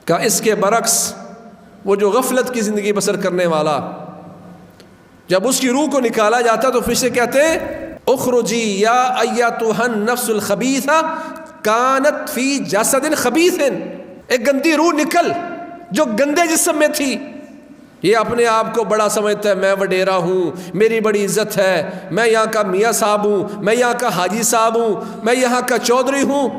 کہ اس کے برعکس وہ جو غفلت کی زندگی بسر کرنے والا، جب اس کی روح کو نکالا جاتا تو فرشتے کہتے ہیں اخرجی یا ایتھا النفس الخبیثہ کانت فی جسد خبیث، ایک گندی روح نکل جو گندے جسم میں تھی. یہ اپنے آپ کو بڑا سمجھتا ہے، میں وڈیرا ہوں، میری بڑی عزت ہے، میں یہاں کا میاں صاحب ہوں، میں یہاں کا حاجی صاحب ہوں، میں یہاں کا چودھری ہوں.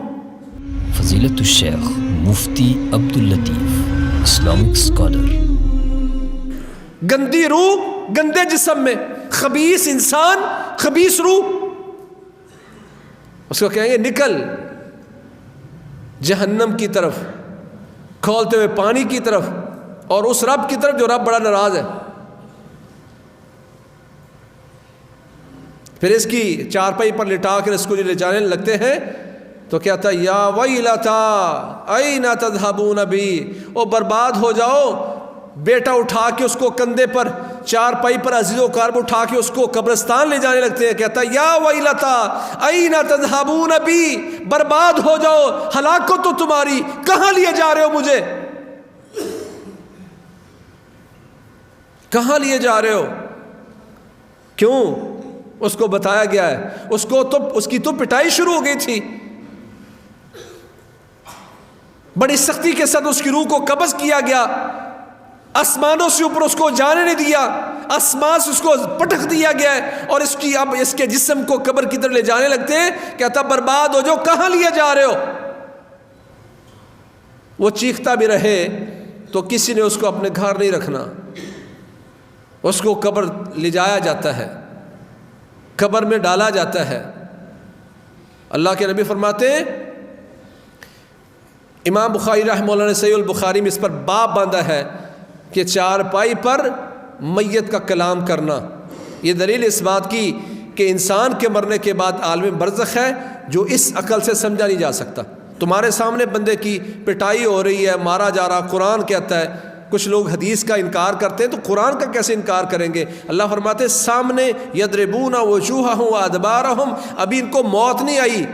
فضیلت الشیخ مفتی عبداللطیف، اسلامک اسکالر. گندی روح گندے جسم میں، خبیث انسان خبیث روح، اس کو کہیں گے نکل جہنم کی طرف، کھولتے ہوئے پانی کی طرف، اور اس رب کی طرف جو رب بڑا ناراض ہے. پھر اس کی چارپائی پر لٹا کر اس کو جو لے جانے لگتے ہیں تو کہتا ہے یا ویلتا این تذهبون بی، او برباد ہو جاؤ. بیٹا اٹھا کے اس کو کندھے پر چارپائی پر عزیز و کرب اٹھا کے اس کو قبرستان لے جانے لگتے ہیں. کہتا ہے یا ویلتا این تذهبون بی، برباد ہو جاؤ، ہلاکت تو تمہاری، کہاں لیے جا رہے ہو مجھے، کہاں لیے جا رہے ہو. کیوں؟ اس کو بتایا گیا ہے، اس کی تو پٹائی شروع ہو گئی تھی، بڑی سختی کے ساتھ اس کی روح کو قبض کیا گیا، آسمانوں سے اوپر اس کو جانے نہیں دیا، آسمان سے اس کو پٹک دیا گیا ہے، اور اب اس کے جسم کو قبر کی طرف لے جانے لگتے ہیں. کہتا برباد ہو جاؤ، کہاں لیے جا رہے ہو. وہ چیختا بھی رہے تو کسی نے اس کو اپنے گھر نہیں رکھنا، اس کو قبر لے جایا جاتا ہے، قبر میں ڈالا جاتا ہے. اللہ کے نبی فرماتے ہیں، امام بخاری رحمہ اللہ نے صحیح البخاری میں اس پر باب باندھا ہے کہ چارپائی پر میت کا کلام کرنا. یہ دلیل اس بات کی کہ انسان کے مرنے کے بعد عالم برزخ ہے جو اس عقل سے سمجھا نہیں جا سکتا. تمہارے سامنے بندے کی پٹائی ہو رہی ہے، مارا جا رہا، قرآن کہتا ہے. کچھ لوگ حدیث کا انکار کرتے ہیں تو قرآن کا کیسے انکار کریں گے. اللہ فرماتے ہیں سامنے یضربون وجوہہم وادبارہم، ابھی ان کو موت نہیں آئی،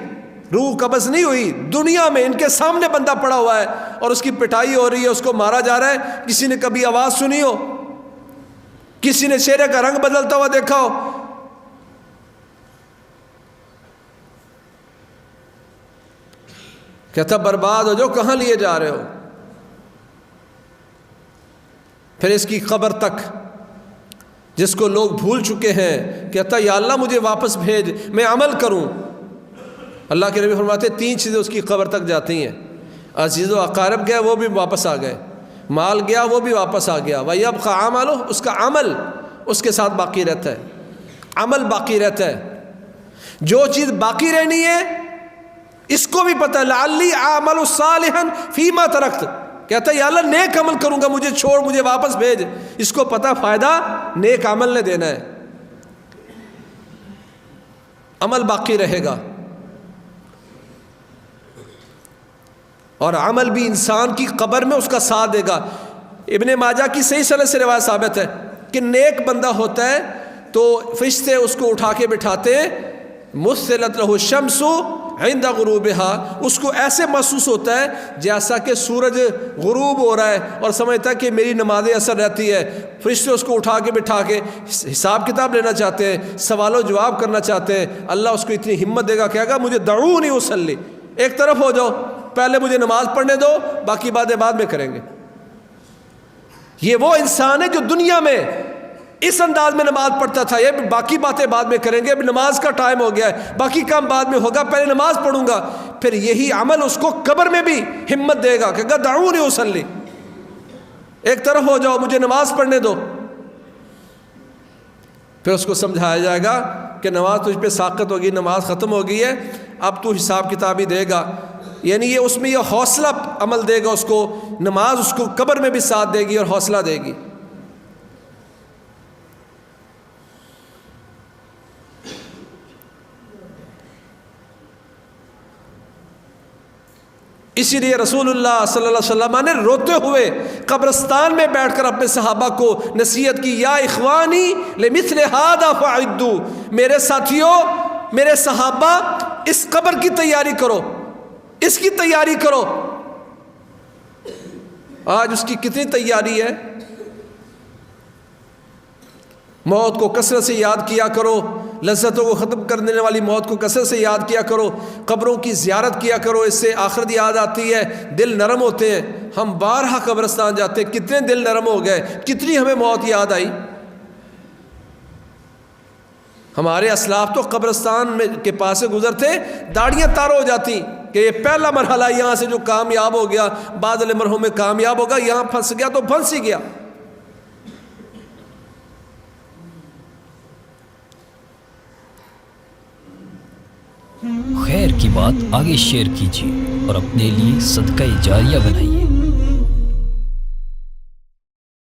روح قبض نہیں ہوئی، دنیا میں ان کے سامنے بندہ پڑا ہوا ہے اور اس کی پٹائی ہو رہی ہے، اس کو مارا جا رہا ہے. کسی نے کبھی آواز سنی ہو، کسی نے چہرے کا رنگ بدلتا ہوا دیکھا ہو. کہتا برباد ہو جو، کہاں لیے جا رہے ہو. پھر اس کی قبر تک جس کو لوگ بھول چکے ہیں، کہتا یا اللہ مجھے واپس بھیج، میں عمل کروں. اللہ کے نبی فرماتے 3 چیزیں اس کی قبر تک جاتی ہیں. عزیز و اقارب گئے وہ بھی واپس آ گئے، مال گیا وہ بھی واپس آ گیا. وَيَبْقَى عَمَلُهُ، اس کا عمل اس کے ساتھ باقی رہتا ہے، عمل باقی رہتا ہے. جو چیز باقی رہنی ہے اس کو بھی پتہ ہے، لَعَلِّي أَعْمَلُ صَالِحًا فِيمَا تَرَكْتُ، کہتا ہے یا اللہ نیک عمل کروں گا، مجھے چھوڑ، مجھے واپس بھیج. اس کو پتہ فائدہ نیک عمل نے دینا ہے، عمل باقی رہے گا. اور عمل بھی انسان کی قبر میں اس کا ساتھ دے گا. ابن ماجہ کی صحیح سند سے روایت ثابت ہے کہ نیک بندہ ہوتا ہے تو فرشتے اس کو اٹھا کے بٹھاتے ہیں، مُثِّلَتْ لَهُ الشَّمْسُ عِنْدَ غُرُوبِهَا، اس کو ایسے محسوس ہوتا ہے جیسا کہ سورج غروب ہو رہا ہے اور سمجھتا ہے کہ میری نماز اثر رہتی ہے. فرشتے اس کو اٹھا کے بٹھا کے حساب کتاب لینا چاہتے ہیں، سوال و جواب کرنا چاہتے ہیں. اللہ اس کو اتنی ہمت دے گا، کہے گا مجھے دعونی اصلی، ایک طرف ہو جاؤ، پہلے مجھے نماز پڑھنے دو، باقی باتیں بعد میں کریں گے. یہ وہ انسان ہے جو دنیا میں اس انداز میں نماز پڑھتا تھا، یہ باقی باتیں بعد میں کریں گے، اب نماز کا ٹائم ہو گیا ہے، باقی کام بعد میں ہوگا، پہلے نماز پڑھوں گا. پھر یہی عمل اس کو قبر میں بھی ہمت دے گا، کہے گا دعونی اصلی، ایک طرف ہو جاؤ، مجھے نماز پڑھنے دو. پھر اس کو سمجھایا جائے گا کہ نماز تجھ پہ ساقط ہوگی، نماز ختم ہو گئی ہے، اب تو حساب کتاب ہی دے گا. یعنی یہ اس میں یہ حوصلہ عمل دے گا اس کو، نماز اس کو قبر میں بھی ساتھ دے گی اور حوصلہ دے گی. اسی لیے رسول اللہ صلی اللہ علیہ وسلم نے روتے ہوئے قبرستان میں بیٹھ کر اپنے صحابہ کو نصیحت کی، یا اخوانی لمثل ھذا فاعدوا، میرے ساتھیوں، میرے صحابہ، اس قبر کی تیاری کرو، اس کی تیاری کرو. آج اس کی کتنی تیاری ہے. موت کو کثرت سے یاد کیا کرو، لذتوں کو ختم کر دینے والی موت کو کثرت سے یاد کیا کرو، قبروں کی زیارت کیا کرو، اس سے آخرت یاد آتی ہے، دل نرم ہوتے ہیں. ہم بارہا قبرستان جاتے ہیں، کتنے دل نرم ہو گئے، کتنی ہمیں موت یاد آئی. ہمارے اسلاف تو قبرستان کے پاس سے گزرتے داڑیاں تار ہو جاتی کہ یہ پہلا مرحلہ یہاں سے جو کامیاب ہو گیا، بعد والے مرحلوں میں کامیاب ہوگا، یہاں پھنس گیا تو پھنس ہی گیا. خیر کی بات آگے شیئر کیجیے اور اپنے لیے صدقہ جاریہ بنائیے.